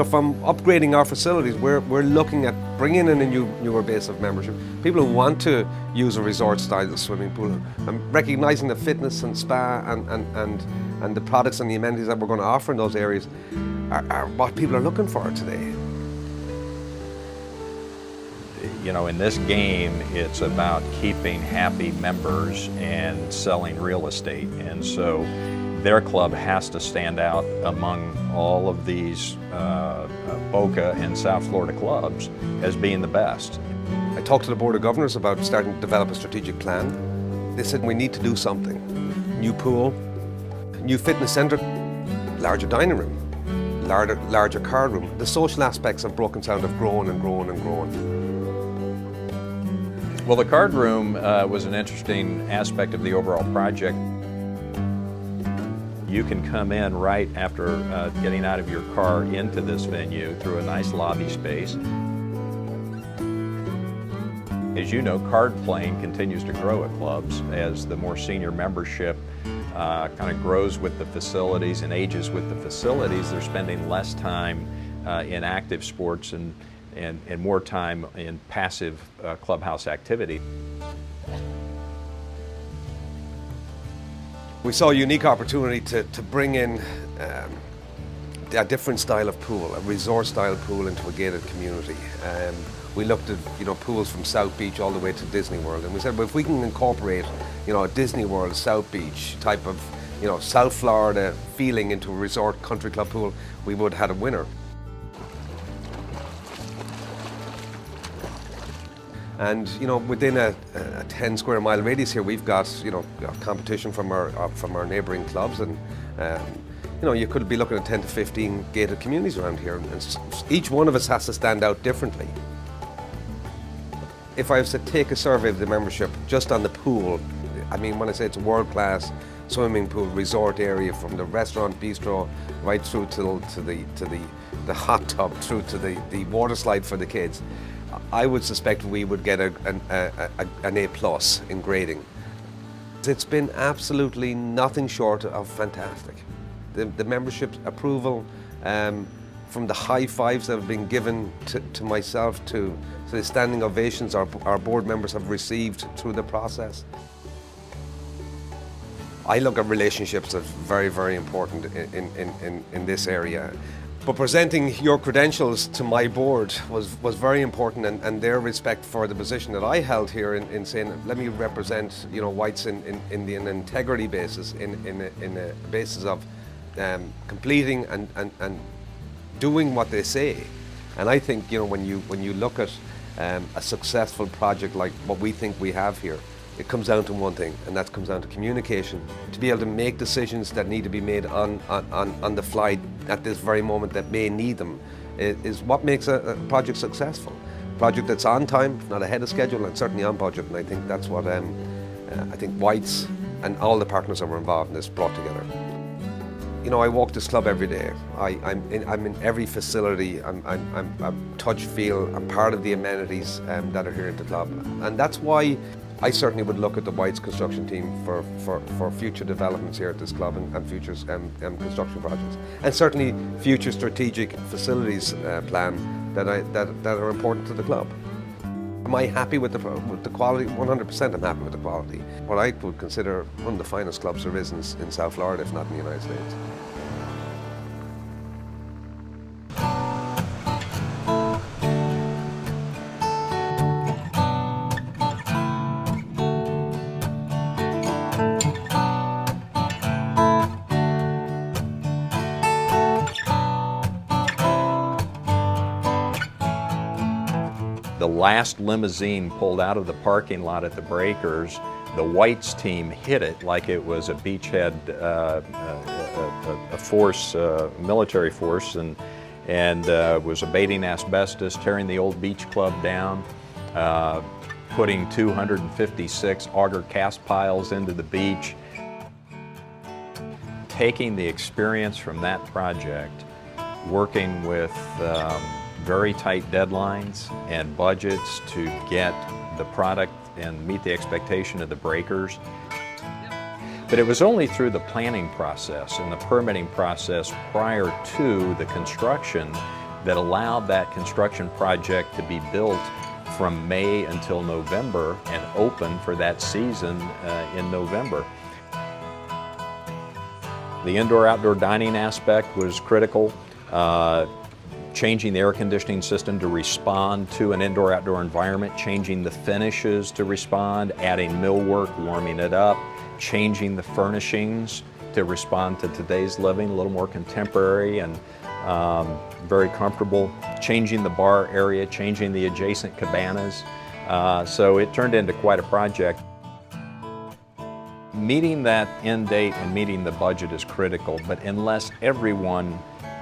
from upgrading our facilities, we're looking at bringing in a newer base of membership. People who want to use a resort-style swimming pool, and recognising the fitness and spa and the products and the amenities that we're going to offer in those areas are what people are looking for today. In this game, it's about keeping happy members and selling real estate. And so their club has to stand out among all of these Boca and South Florida clubs as being the best. I talked to the Board of Governors about starting to develop a strategic plan. They said we need to do something. New pool, new fitness centre, larger dining room, larger card room. The social aspects of Broken Sound have grown and grown and grown. Well, the card room was an interesting aspect of the overall project. You can come in right after getting out of your car into this venue through a nice lobby space. As you know, card playing continues to grow at clubs as the more senior membership kind of grows with the facilities and ages with the facilities. They're spending less time in active sports and more time in passive clubhouse activity. We saw a unique opportunity to bring in a different style of pool, a resort style pool into a gated community. We looked at pools from South Beach all the way to Disney World, and we said, well, if we can incorporate a Disney World, South Beach type of South Florida feeling into a resort country club pool, we would have had a winner. And within a 10 square mile radius here, we've got competition from our neighbouring clubs, and you could be looking at 10 to 15 gated communities around here, and each one of us has to stand out differently. If I was to take a survey of the membership just on the pool, I mean, when I say it's a world-class swimming pool resort area, from the restaurant, bistro, right through to the hot tub, through to the water slide for the kids, I would suspect we would get an A+ in grading. It's been absolutely nothing short of fantastic. The membership approval, from the high fives that have been given to myself to the standing ovations our board members have received through the process. I look at relationships as very, very important in this area. But presenting your credentials to my board was very important, and their respect for the position that I held here in saying, let me represent Whites in an integrity basis, in a basis of completing and doing what they say. And I think when you look at a successful project like what we think we have here, it comes down to one thing, and that comes down to communication. To be able to make decisions that need to be made on the fly at this very moment that may need them is what makes a project successful. A project that's on time, not ahead of schedule, and certainly on budget. And I think that's what I think Whites and all the partners that were involved in this brought together. I walk this club every day. I'm in every facility. I'm touch, feel. I'm part of the amenities that are here at the club, and that's why I certainly would look at the Whites construction team for future developments here at this club and future construction projects, and certainly future strategic facilities plan that are important to the club. Am I happy with the quality? 100% I'm happy with the quality. What I would consider one of the finest clubs there is in South Florida, if not in the United States. The last limousine pulled out of the parking lot at the Breakers, the Whites team hit it like it was a beachhead, a force, military force, and was abating asbestos, tearing the old beach club down, putting 256 auger cast piles into the beach. Taking the experience from that project, working with very tight deadlines and budgets to get the product and meet the expectation of the Breakers. But it was only through the planning process and the permitting process prior to the construction that allowed that construction project to be built from May until November and open for that season in November. The indoor-outdoor dining aspect was critical. Changing the air conditioning system to respond to an indoor-outdoor environment, changing the finishes to respond, adding millwork, warming it up, changing the furnishings to respond to today's living, a little more contemporary and very comfortable, changing the bar area, changing the adjacent cabanas. So it turned into quite a project. Meeting that end date and meeting the budget is critical, but unless everyone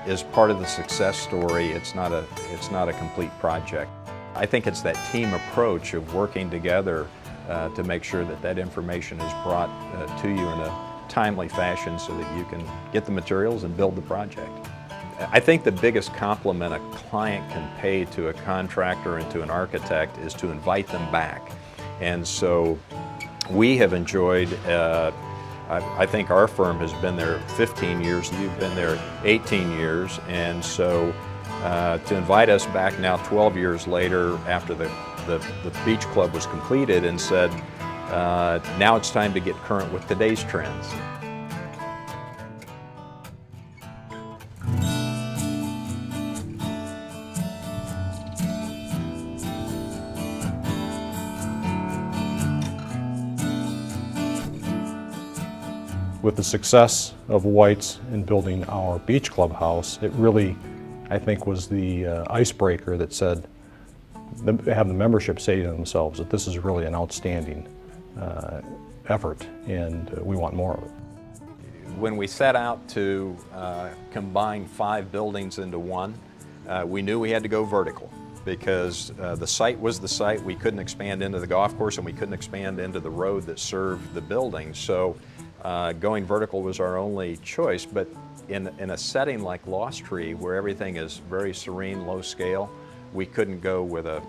is part of the success story, it's not a complete project. I think it's that team approach of working together to make sure that that information is brought to you in a timely fashion so that you can get the materials and build the project. I think the biggest compliment a client can pay to a contractor and to an architect is to invite them back. And so we have enjoyed I think our firm has been there 15 years, you've been there 18 years, and so to invite us back now 12 years later after the beach club was completed and said, now it's time to get current with today's trends. With the success of Wetiz in building our beach clubhouse, it really, I think, was the icebreaker that said, have the membership say to themselves that this is really an outstanding effort and we want more of it. When we set out to combine 5 buildings into one, we knew we had to go vertical because the site was the site. We couldn't expand into the golf course and we couldn't expand into the road that served the building. So going vertical was our only choice, but in a setting like Lost Tree, where everything is very serene, low scale, we couldn't go with a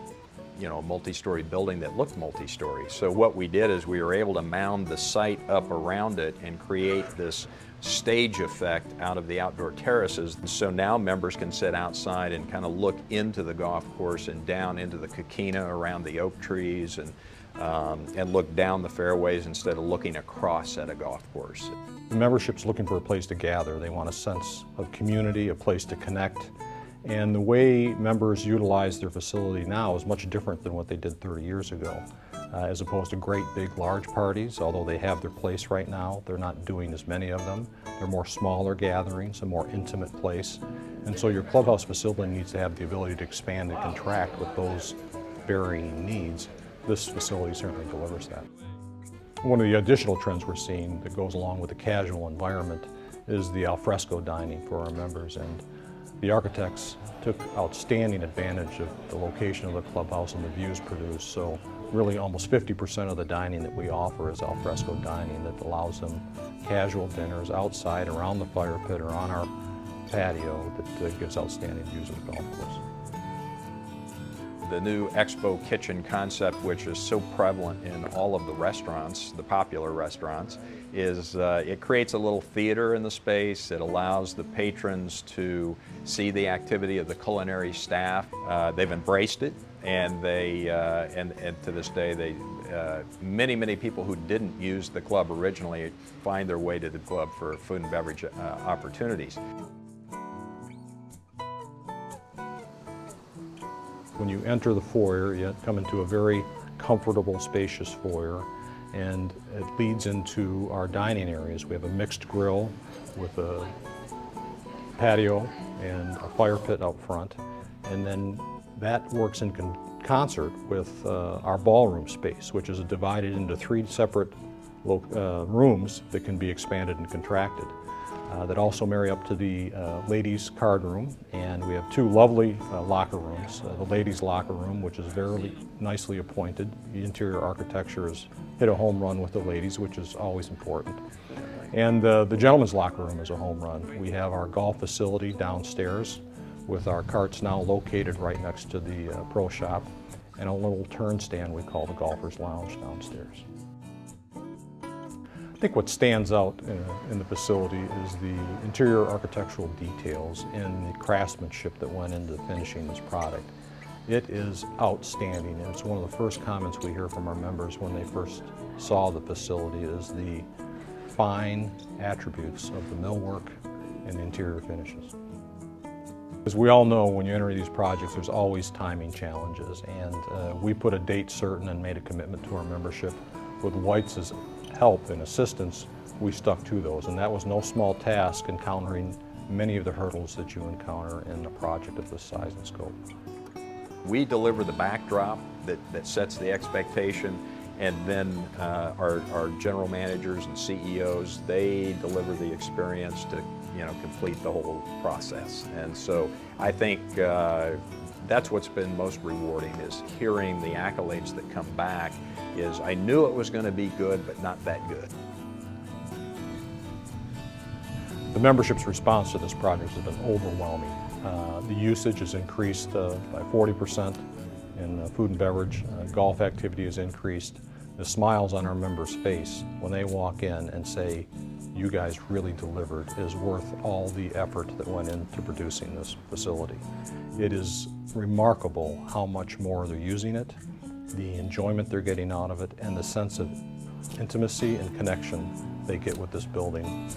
multi-story building that looked multi-story. So what we did is we were able to mound the site up around it and create this stage effect out of the outdoor terraces. So now members can sit outside and kind of look into the golf course and down into the coquina around the oak trees and look down the fairways instead of looking across at a golf course. The membership's looking for a place to gather. They want a sense of community, a place to connect. And the way members utilize their facility now is much different than what they did 30 years ago. As opposed to great big large parties, although they have their place right now, they're not doing as many of them. They're more smaller gatherings, a more intimate place. And so your clubhouse facility needs to have the ability to expand and contract with those varying needs. This facility certainly delivers that. One of the additional trends we're seeing that goes along with the casual environment is the alfresco dining for our members, and the architects took outstanding advantage of the location of the clubhouse and the views produced. So really almost 50% of the dining that we offer is alfresco dining that allows them casual dinners outside around the fire pit or on our patio that gives outstanding views of the golf course. The new Expo Kitchen concept, which is so prevalent in all of the restaurants, the popular restaurants, is it creates a little theater in the space. It allows the patrons to see the activity of the culinary staff. They've embraced it, and to this day, many people who didn't use the club originally find their way to the club for food and beverage opportunities. When you enter the foyer, you come into a very comfortable, spacious foyer, and it leads into our dining areas. We have a mixed grill with a patio and a fire pit out front, and then that works in concert with our ballroom space, which is divided into 3 separate rooms that can be expanded and contracted. That also marry up to the ladies' card room, and we have 2 lovely locker rooms. The ladies' locker room, which is very nicely appointed. The interior architecture has hit a home run with the ladies, which is always important. And the gentlemen's locker room is a home run. We have our golf facility downstairs with our carts now located right next to the pro shop, and a little turn stand we call the golfer's lounge downstairs. think what stands out in the facility is the interior architectural details and the craftsmanship that went into finishing this product. It is outstanding, and it's one of the first comments we hear from our members when they first saw the facility is the fine attributes of the millwork and the interior finishes. As we all know, when you enter these projects, there's always timing challenges, and we put a date certain and made a commitment to our membership. With Wetiz's help and assistance, we stuck to those, and that was no small task, encountering many of the hurdles that you encounter in a project of this size and scope. We deliver the backdrop that sets the expectation, and then our general managers and CEOs, they deliver the experience to complete the whole process. And so I think that's what's been most rewarding, is hearing the accolades that come back. Is I knew it was going to be good, but not that good. The membership's response to this project has been overwhelming. The usage has increased by 40% in food and beverage. Golf activity has increased. The smiles on our members' face when they walk in and say, "You guys really delivered," is worth all the effort that went into producing this facility. It is remarkable how much more they're using it, the enjoyment they're getting out of it, and the sense of intimacy and connection they get with this building